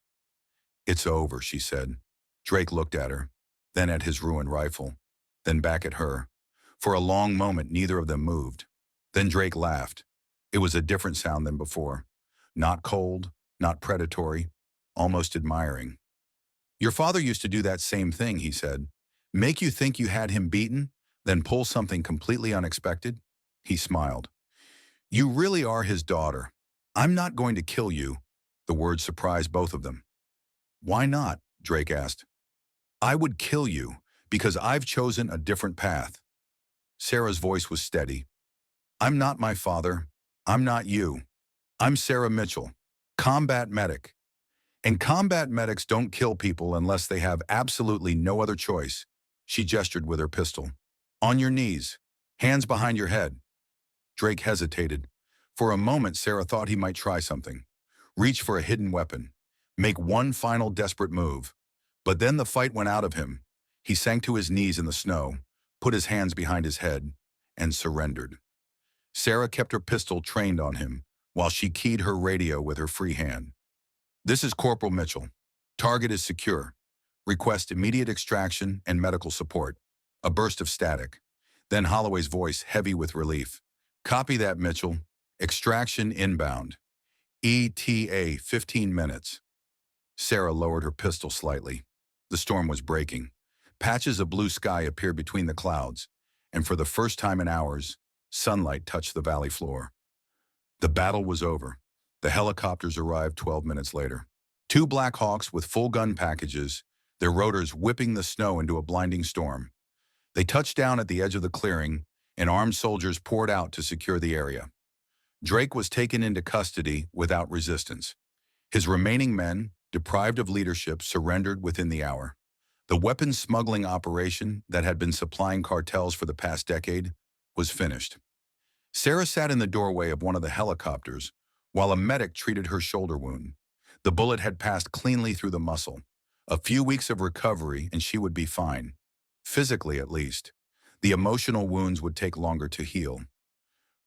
"It's over," she said. Drake looked at her, then at his ruined rifle, then back at her. For a long moment, neither of them moved. Then Drake laughed. It was a different sound than before. Not cold, not predatory, almost admiring. Your father used to do that same thing, he said. Make you think you had him beaten, then pull something completely unexpected? He smiled. You really are his daughter. I'm not going to kill you. The words surprised both of them. Why not? Drake asked. I would kill you because I've chosen a different path. Sarah's voice was steady. I'm not my father. I'm not you. I'm Sarah Mitchell, combat medic. And combat medics don't kill people unless they have absolutely no other choice. She gestured with her pistol. On your knees, hands behind your head. Drake hesitated. For a moment, Sarah thought he might try something. Reach for a hidden weapon. Make one final desperate move. But then the fight went out of him. He sank to his knees in the snow, put his hands behind his head, and surrendered. Sarah kept her pistol trained on him, while she keyed her radio with her free hand. This is Corporal Mitchell. Target is secure. Request immediate extraction and medical support. A burst of static. Then Holloway's voice, heavy with relief. Copy that, Mitchell. Extraction inbound. ETA 15 minutes. Sarah lowered her pistol slightly. The storm was breaking. Patches of blue sky appeared between the clouds, and for the first time in hours, sunlight touched the valley floor. The battle was over. The helicopters arrived 12 minutes later. Two Black Hawks with full gun packages, their rotors whipping the snow into a blinding storm. They touched down at the edge of the clearing, and armed soldiers poured out to secure the area. Drake was taken into custody without resistance. His remaining men, deprived of leadership, surrendered within the hour. The weapons smuggling operation that had been supplying cartels for the past decade was finished. Sarah sat in the doorway of one of the helicopters while a medic treated her shoulder wound. The bullet had passed cleanly through the muscle. A few weeks of recovery and she would be fine. Physically, at least. The emotional wounds would take longer to heal.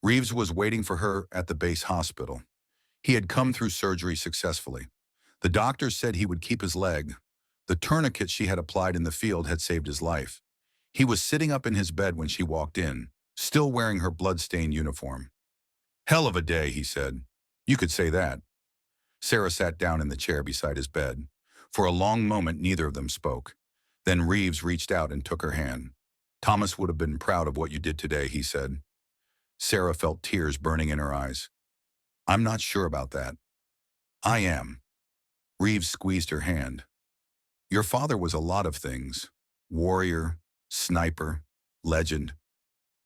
Reeves was waiting for her at the base hospital. He had come through surgery successfully. The doctors said he would keep his leg. The tourniquet she had applied in the field had saved his life. He was sitting up in his bed when she walked in, still wearing her blood-stained uniform. Hell of a day, he said. You could say that. Sarah sat down in the chair beside his bed. For a long moment, neither of them spoke. Then Reeves reached out and took her hand. Thomas would have been proud of what you did today, he said. Sarah felt tears burning in her eyes. I'm not sure about that. I am. Reeves squeezed her hand. Your father was a lot of things. Warrior, sniper, legend.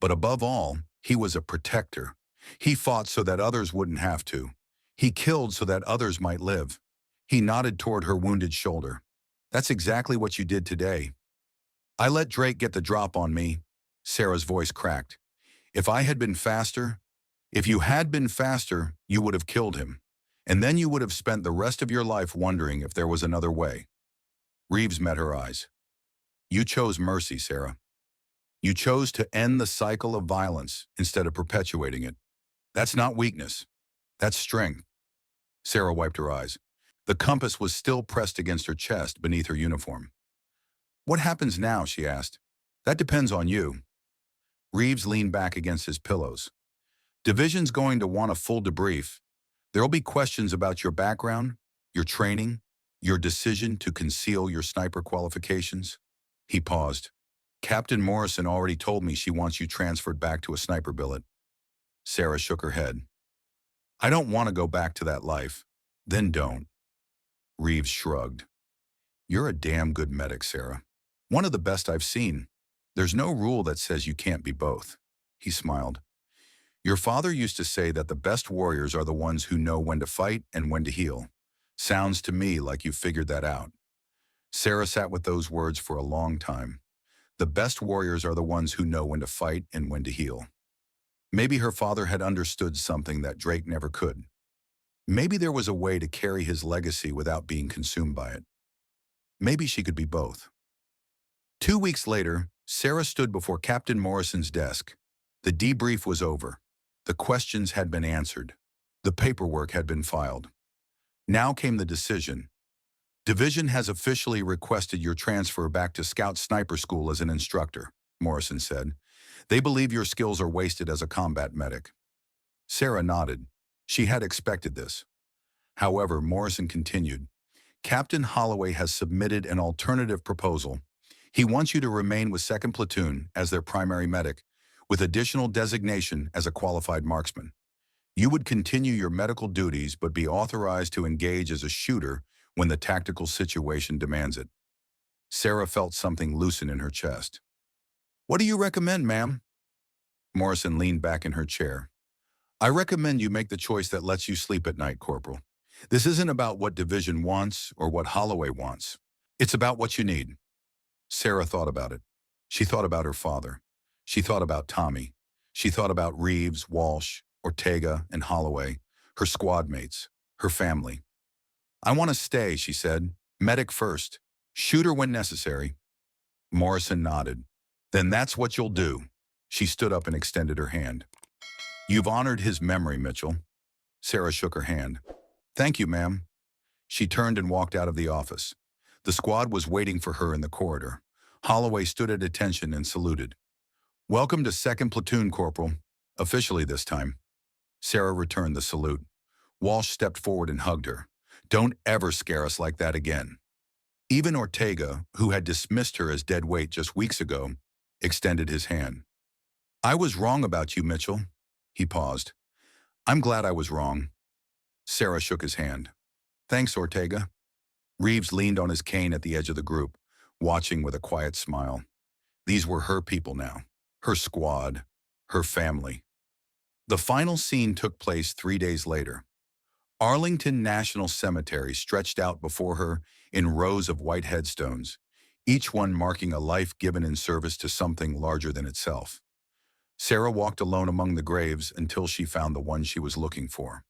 But above all, he was a protector. He fought so that others wouldn't have to. He killed so that others might live. He nodded toward her wounded shoulder. That's exactly what you did today. I let Drake get the drop on me. Sarah's voice cracked. If I had been faster, if you had been faster, you would have killed him. And then you would have spent the rest of your life wondering if there was another way. Reeves met her eyes. You chose mercy, Sarah. You chose to end the cycle of violence instead of perpetuating it. That's not weakness. That's strength. Sarah wiped her eyes. The compass was still pressed against her chest beneath her uniform. What happens now, she asked. That depends on you. Reeves leaned back against his pillows. Division's going to want a full debrief. There'll be questions about your background, your training, your decision to conceal your sniper qualifications. He paused. Captain Morrison already told me she wants you transferred back to a sniper billet. Sarah shook her head. I don't want to go back to that life. Then don't. Reeves shrugged. You're a damn good medic, Sarah. One of the best I've seen. There's no rule that says you can't be both. He smiled. Your father used to say that the best warriors are the ones who know when to fight and when to heal. Sounds to me like you figured that out. Sarah sat with those words for a long time. The best warriors are the ones who know when to fight and when to heal. Maybe her father had understood something that Drake never could. Maybe there was a way to carry his legacy without being consumed by it. Maybe she could be both. 2 weeks later, Sarah stood before Captain Morrison's desk. The debrief was over. The questions had been answered. The paperwork had been filed. Now came the decision. Division has officially requested your transfer back to Scout Sniper School as an instructor, Morrison said. They believe your skills are wasted as a combat medic. Sarah nodded. She had expected this. However, Morrison continued. Captain Holloway has submitted an alternative proposal. He wants you to remain with 2nd Platoon as their primary medic, with additional designation as a qualified marksman. You would continue your medical duties but be authorized to engage as a shooter when the tactical situation demands it. Sarah felt something loosen in her chest. "What do you recommend, ma'am?" Morrison leaned back in her chair. "I recommend you make the choice that lets you sleep at night, Corporal. This isn't about what Division wants or what Holloway wants. It's about what you need." Sarah thought about it. She thought about her father. She thought about Tommy. She thought about Reeves, Walsh, Ortega, and Holloway, her squad mates, her family. "I want to stay," she said. "Medic first. Shooter when necessary." Morrison nodded. "Then that's what you'll do." She stood up and extended her hand. "You've honored his memory, Mitchell." Sarah shook her hand. "Thank you, ma'am." She turned and walked out of the office. The squad was waiting for her in the corridor. Holloway stood at attention and saluted. "Welcome to 2nd Platoon, Corporal. Officially this time." Sarah returned the salute. Walsh stepped forward and hugged her. "Don't ever scare us like that again." Even Ortega, who had dismissed her as dead weight just weeks ago, extended his hand. "I was wrong about you, Mitchell." He paused. "I'm glad I was wrong." Sarah shook his hand. "Thanks, Ortega." Reeves leaned on his cane at the edge of the group, watching with a quiet smile. These were her people now, her squad, her family. The final scene took place 3 days later. Arlington National Cemetery stretched out before her in rows of white headstones, each one marking a life given in service to something larger than itself. Sarah walked alone among the graves until she found the one she was looking for.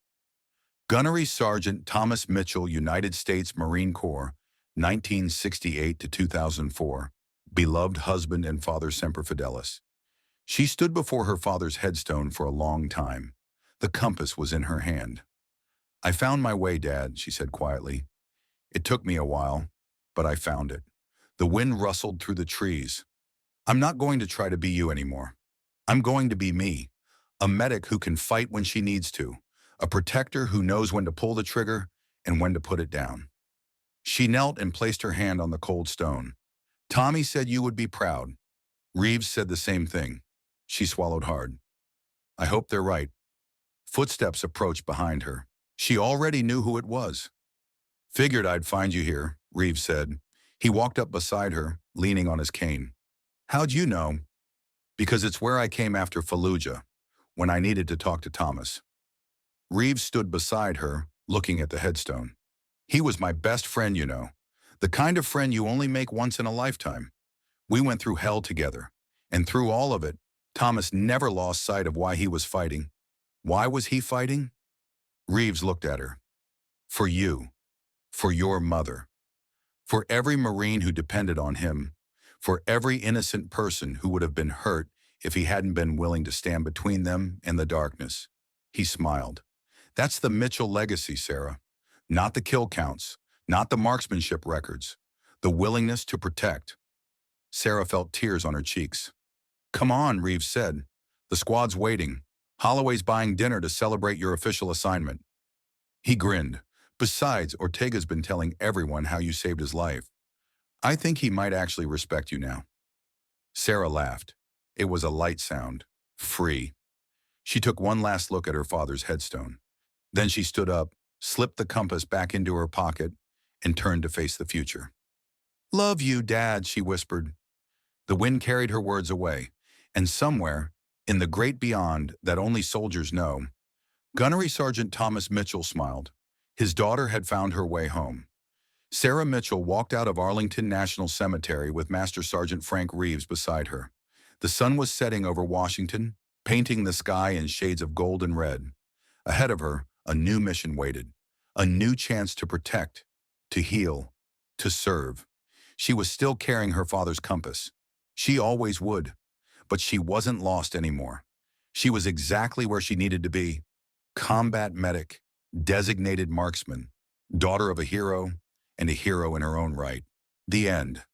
Gunnery Sergeant Thomas Mitchell, United States Marine Corps, 1968 to 2004, beloved husband and father Semper Fidelis. She stood before her father's headstone for a long time. The compass was in her hand. "I found my way, Dad," she said quietly. "It took me a while, but I found it." The wind rustled through the trees. "I'm not going to try to be you anymore. I'm going to be me, a medic who can fight when she needs to, a protector who knows when to pull the trigger and when to put it down." She knelt and placed her hand on the cold stone. "Tommy said you would be proud. Reeves said the same thing." She swallowed hard. "I hope they're right." Footsteps approached behind her. She already knew who it was. "Figured I'd find you here," Reeves said. He walked up beside her, leaning on his cane. "How'd you know?" "Because it's where I came after Fallujah, when I needed to talk to Thomas." Reeves stood beside her, looking at the headstone. "He was my best friend, you know. The kind of friend you only make once in a lifetime. We went through hell together, and through all of it, Thomas never lost sight of why he was fighting. Why was he fighting?" Reeves looked at her. "For you. For your mother. For every Marine who depended on him. For every innocent person who would have been hurt if he hadn't been willing to stand between them and the darkness." He smiled. "That's the Mitchell legacy, Sarah. Not the kill counts, not the marksmanship records. The willingness to protect." Sarah felt tears on her cheeks. "Come on," Reeves said. "The squad's waiting. Holloway's buying dinner to celebrate your official assignment." He grinned. "Besides, Ortega's been telling everyone how you saved his life. I think he might actually respect you now." Sarah laughed. It was a light sound. Free. She took one last look at her father's headstone. Then she stood up, slipped the compass back into her pocket, and turned to face the future. "Love you, Dad," she whispered. The wind carried her words away, and somewhere, in the great beyond that only soldiers know, Gunnery Sergeant Thomas Mitchell smiled. His daughter had found her way home. Sarah Mitchell walked out of Arlington National Cemetery with Master Sergeant Frank Reeves beside her. The sun was setting over Washington, painting the sky in shades of gold and red. Ahead of her, a new mission waited. A new chance to protect, to heal, to serve. She was still carrying her father's compass. She always would. But she wasn't lost anymore. She was exactly where she needed to be. Combat medic, designated marksman, daughter of a hero, and a hero in her own right. The end.